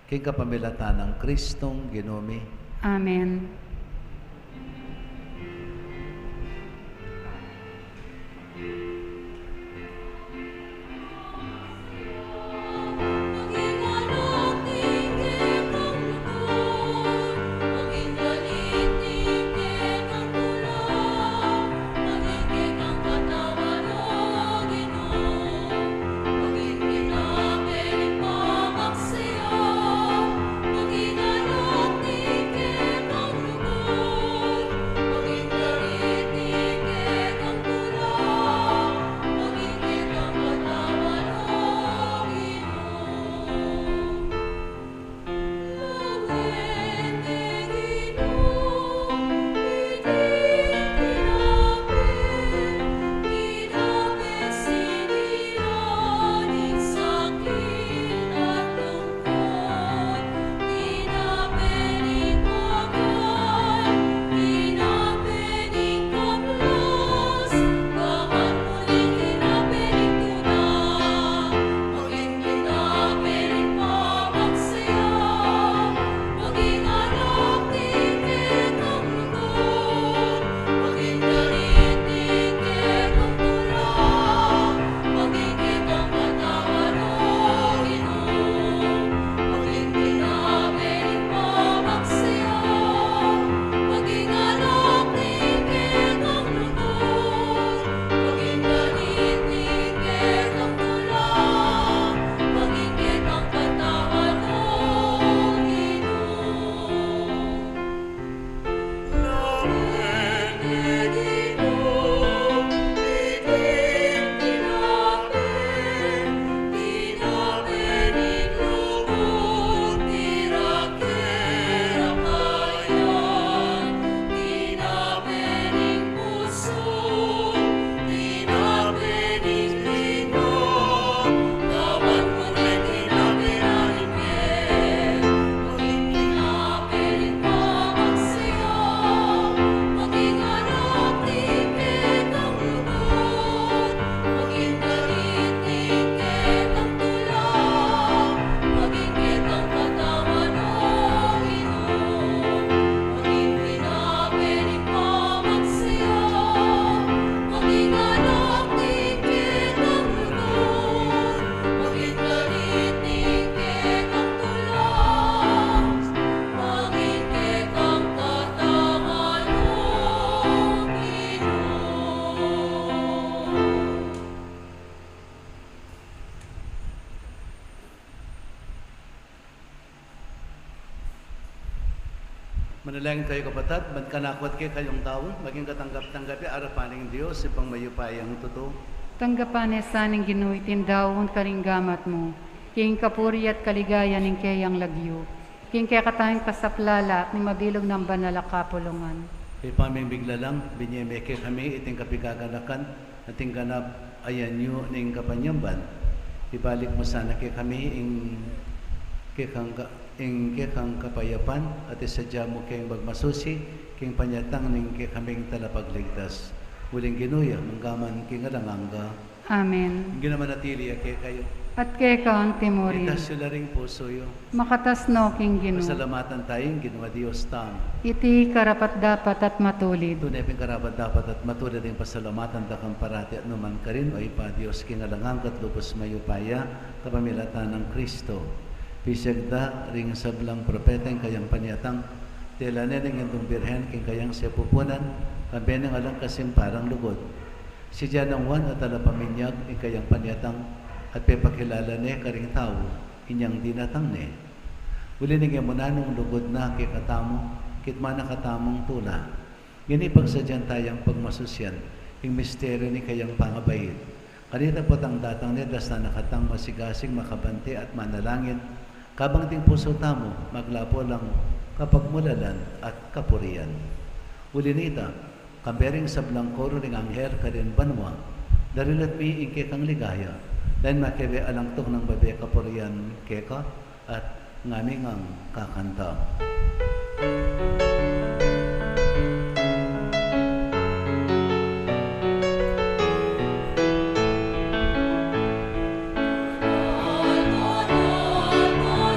Speaker 2: king kapamilatan ng Kristong Ginumi.
Speaker 1: Amen.
Speaker 2: Manalangin kayo kapatid, magkanakot kayo kayong taon, maging katanggap-tanggapi, arapaning Diyos, ipang mayupayang totoo.
Speaker 1: Tanggapan saning Ginoo tindawon karinggamat mo. King kapuri at kaligaya ning kayang lagyo. King kaya katahing kasaplala at ni mabilog ng banal a kapulungan.
Speaker 2: Kay paming bigla lang, binyemeke kami iting kapigaganakan, ating ganap ayan nyo ning kapanyamban. Ibalik mo sana kay kami kekang kapayapan at isadya mo kayong bagmasusi, king panyatang ning kay kaming talapagligtas. Huling ginuya, manggaman king alanganga.
Speaker 1: Amen.
Speaker 2: Ginamanatili kay kayo.
Speaker 1: At kay ka ang timori.
Speaker 2: Itas sila ring puso yo.
Speaker 1: Makatasno king Ginoo.
Speaker 2: Pasalamatan tayong ginawa Diyos tam.
Speaker 1: Iti karapat dapat at matulid.
Speaker 2: Tunay ping karapat dapat at matulad ng pasalamatan dakang parati at numan ka rin o ipa Diyos kingalangang katlubos mayupaya kapamilatan ng Kristo. Pisagda ring sablang propeta yung kayang panyatang tilanin ng itong birhen king kayang siya pupunan kabenang alang kasimparang lugod. Si Janang Juan at alapaminyag yung kayang panyatang at pepakilala ne karing tao inyang dinatang ne. Uli nga muna nung lugod na kay katamo, kitma na katamong tula. Gini pagsadyan tayang pagmasusyan, yung misteryo ni kayang pangabayit. Kanita po tang datang nedas na nakatang masigasing makabante at manalangin, kabang ting puso tamo, maglapo lang kapag mulalan at kapurian. Uli nita, kambering sablang koro ng anghel karin banwa, darilat mi ingke kang ligaya, dahil makebe alangtok ng babe kapurian keka at ngaming ang kakanta.
Speaker 5: Mahal, mahal, mahal,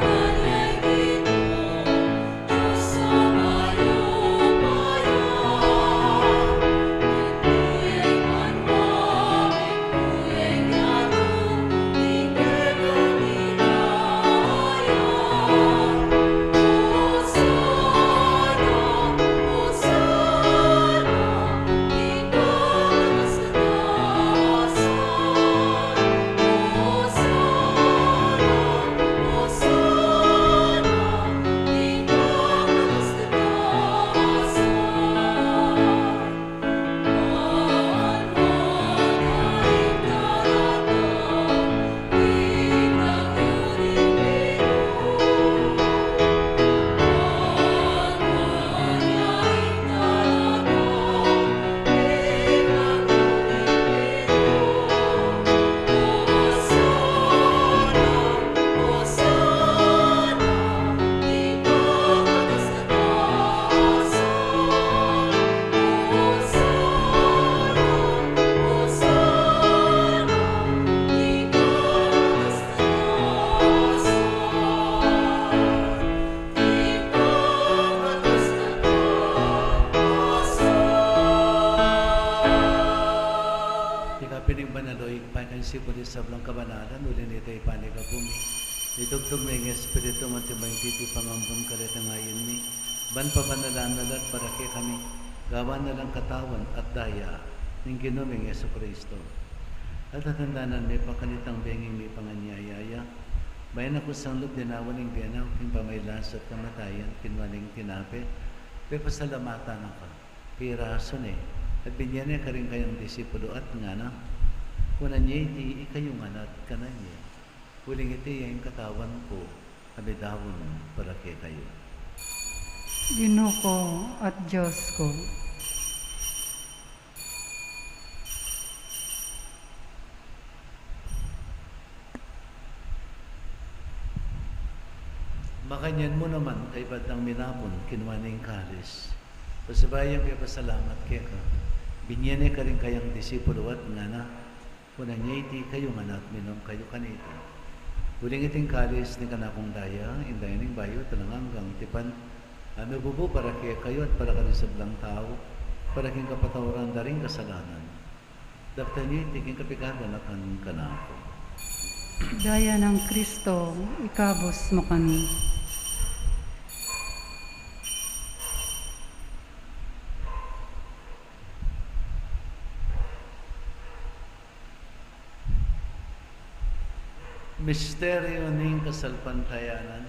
Speaker 2: disipulo sa blang kabanalan, uli nito ipaniga bumi. Itugtog may ng Espiritu mo timang titi pangambun kalita ngayon ni. Ban pa banalanalat para kay kami, gawa na lang katawan at daya ng ginuming Yesu Kristo. At natandanan may pakanitang benging may panganyayaya, bayan ako sang loob dinawan ng biyanaw, king pamaylas at kamatayan, kinwaling tinape, may pasalamatan ako. Pirason at binyan niya ka rin kayong disipulo at nga na, kunan niya iti ikayong anak ka na niya. Huling iti yung katawan ko, abidawon para kay kayo.
Speaker 1: Ginoo ko at Diyos ko.
Speaker 2: Makanyan mo naman kay batang minapon, kinwaning kalis. Pasabayang kay pasalamat kay ka. Binyan ka rin kayang disipulo at nga na, kunan niya iti kayong anak, minom kayo kanito. Huling iting kalis ni kanakong daya, inday ning bayo, talangang tipan, bubo para kaya kayo at para kalisablang tao, para king kapatawaran da rin kasalanan. Dapta niyo itiking kapikagan na kanako.
Speaker 1: Daya ng Kristo, ikabos mo kami.
Speaker 2: Misteryo ning kasalpantayanan.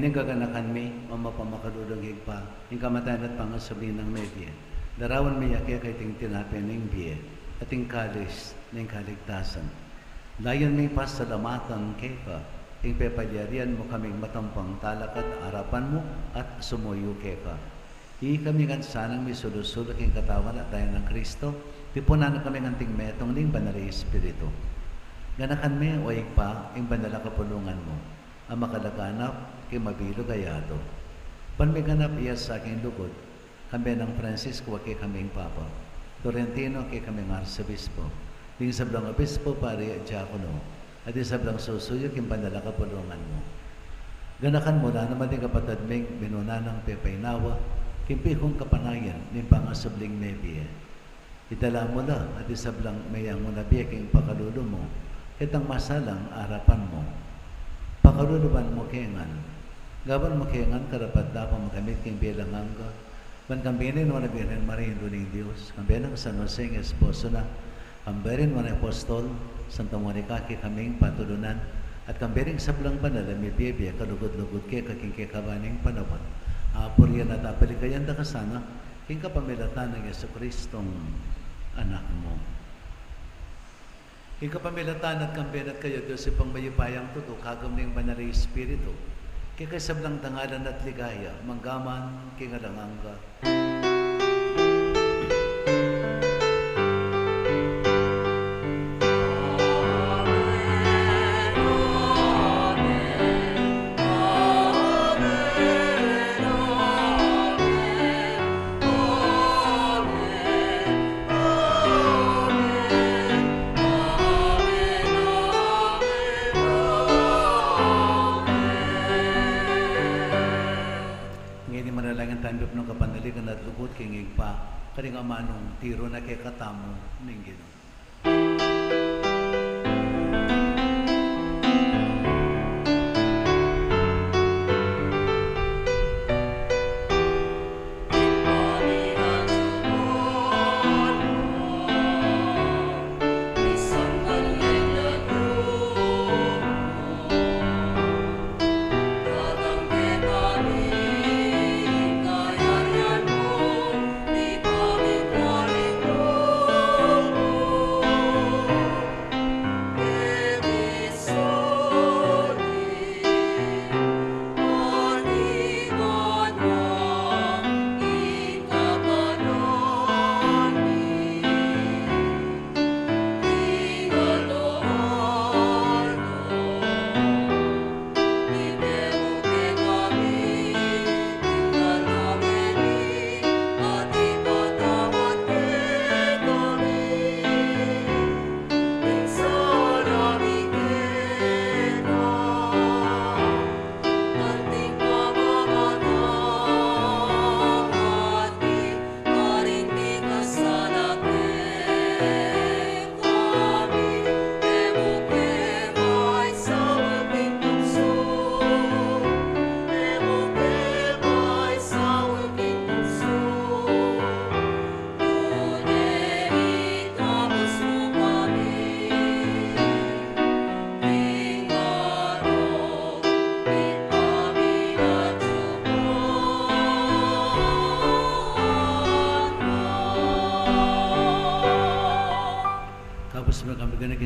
Speaker 2: Yang gaganakan mi, mamapamakadudong higpa, yung kamatayan at pangasabi ng medya. Darawan mi yakya kay ting tinapin ng biye, at ting kalis ng kaligtasan. Layon mi pasalamatan kay ka, ting pepalyarian mo kaming matampang talakat harapan mo at sumuyo kay ka. Di kami kan sanang may sulusulok yung katawan at tayo ng Kristo, tipunan na kami ng ting metong ning banali Espiritu. Ganakan mi o higpa, yung banala kapulungan mo, ang makalaganap kay mabilo gayado. Panmiganap iya sa aking lugod, kami ng Francisco kay kaming Papa, Torrentino kay kaming Arsobispo, ding sablang Obispo, Pari at Diakono, at di sablang susuyo king banala kapulungan mo. Ganakan mo na naman yung kapatid ming binunanang pepaynawa, kimpikong kapanayan ng pangasubling nebiye. Itala mo na at di sablang mayang mo na biyaking pakalulo mo, kitang masalang harapan mo. Pakaluluban mo kengan, gaban mo kengan karapat dapat magamit king bilang hangga, man kambinin mo na Birhen Maria ng Diyos, kambinin San Jose ng Esposo na, kambirin mo na Apostol, Santa Monica kay kaming patulunan, at kambiring sablang banal na may biyebye, kalugod-lugod kay kaking kikabaning panahon. Apuryan at apalikayan da kasana, king kapamilatan ng Yesu Kristong anak mo. King kapamilatan at kambiyan at kayo, Diyos, ipang mayupayang tuto, kagam ng banali Espiritu, kay kasablang tangalan at ligaya, manggaman, king alanganga. Ng kapanaligan at lugod kingig pa karing amanong tiro na kay katamo ning Ginoo.
Speaker 5: Kaya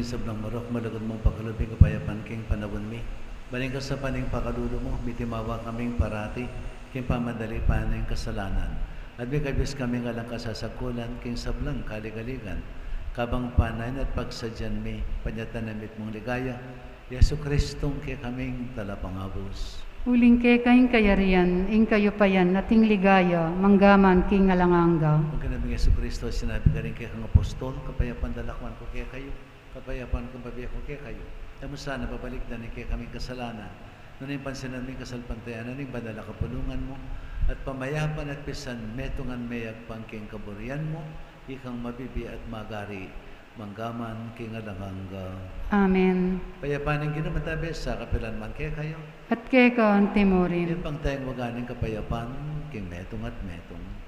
Speaker 2: sablang marok, malagod mong pagkalubing kapayapan king panawon mi. Baling ka sa paning pakadulo mo, mitimawa kaming parati, king pamadali paning kasalanan. At may kabis kaming alang kasasagkulan, king sablang kaligaligan, kabang panayin at pagsadyan mi, panyatanamit mong ligaya, Yesu Kristong kay kaming talapangabos.
Speaker 1: Uling ke kayong kayarian, ing kayo pa yan, nating ligaya, manggaman king alanganga.
Speaker 2: Kung kinabing Yesu Kristo, sinabi ka rin kay kang apostol, kapayapan dalakwan ko kaya kayo, kapayapan kong babiya ko kaya kayo. Amo sana babalik na ni kay kaming kasalanan. Nung pansin namin kasalpantayan, naning badala kapulungan mo, at pamayapan at pisan metungan mayag pangking kaburian mo, ikang mabibi at magari, manggaman king alanganga.
Speaker 1: Amen.
Speaker 2: Payapanin ginamatabi sa kapilan man kaya kayo.
Speaker 1: At ke ka ang
Speaker 2: Hindi
Speaker 1: timorin.
Speaker 2: pang tayong waganing kapayapan, king metong at metong.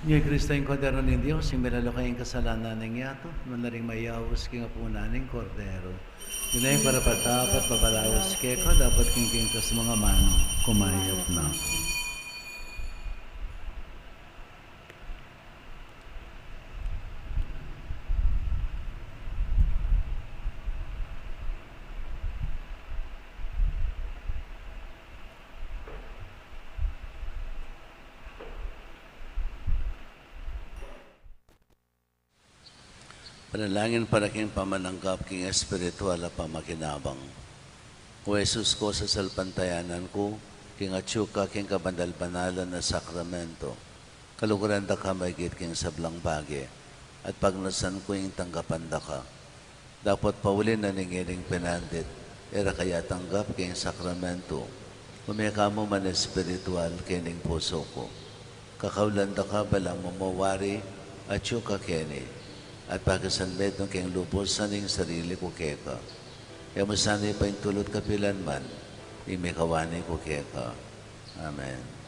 Speaker 2: Niya Kristo yung Kordero ng Diyos, yung milalo kayong kasalanan ng yato, nung na rin mayawas king apunan ng Kordero. Yun ay para patapat, babalawas keko, dapat king kas mga mano, kumayap na. Panalangin para king pamananggap king espiritual na pamakinabang. O Jesus ko sa salpantayanan ko, king atsuka king kabandal-banalan na sakramento, kaluguran da ka maigit king sablang bagi, at pagnasan ko yung tanggapan da ka. Dapat paulin na ningiling pinandit, era kaya tanggap king sakramento, umika mo man espiritual kining puso ko. Kakaulan da ka balang mamawari, atsuka kini, at pagkasanbet ng keng lubos saning sarili ko keka. Kaya masanay pa yung tulot kapilan man, imikawani ko keka. Amen.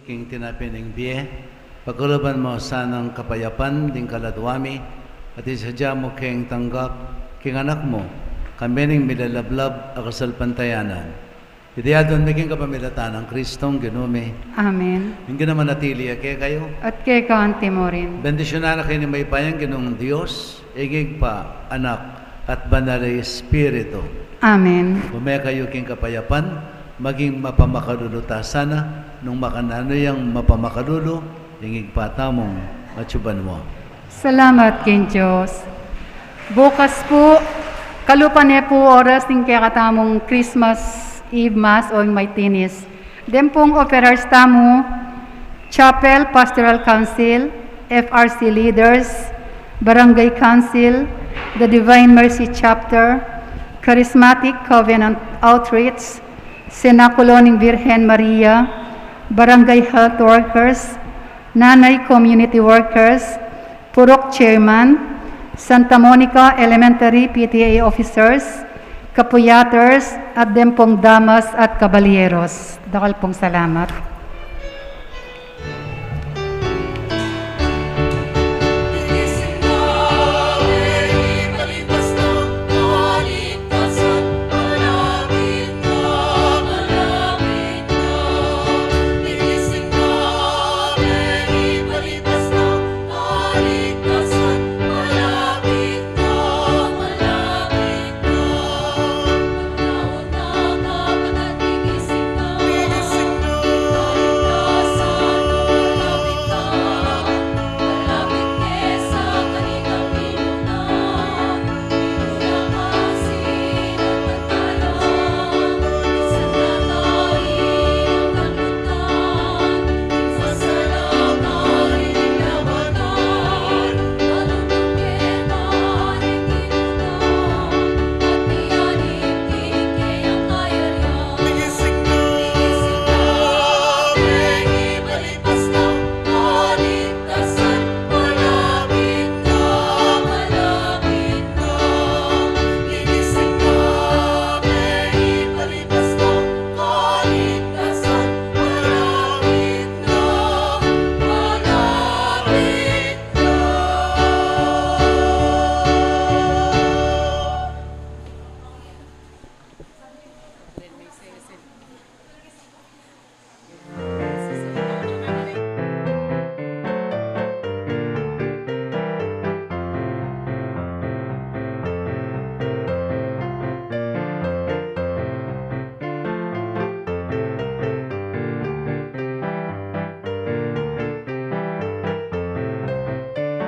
Speaker 2: king tinapin ng biye, pagkuluban mo sanang kapayapan, ding kaladwami, at isadya mo king tanggap, king anak mo, kami ning milalablab, akasal pantayanan. Idiyadon naging kapamilatan ng Kristong ginume.
Speaker 1: Amen.
Speaker 2: Yung ginaman natili, kaya kayo,
Speaker 1: At kay kaante mo rin.
Speaker 2: bendisyonan na kayo ni may payang ginong Diyos, igig pa, anak, at banal na Espiritu.
Speaker 1: Amen.
Speaker 2: Bumaya kayo king kapayapan, maging mapamakadulo ta sana, nung makanano yung mapamakadulo, ingig patamong matsuban mo.
Speaker 1: Salamat king Diyos. Bukas po, kalupan po oras ng kaya katamong Christmas Eve Mass o may tinis. Then pong operars tamo, Chapel Pastoral Council, FRC Leaders, Barangay Council, the Divine Mercy Chapter, Charismatic Covenant Outreach, Senakulo ng Virgen Maria, Barangay Health Workers, Nanay Community Workers, Purok Chairman, Santa Monica Elementary PTA Officers, Kapuyaters, at din pong damas at kabalyeros. Dakal pong salamat.
Speaker 5: Balipas na,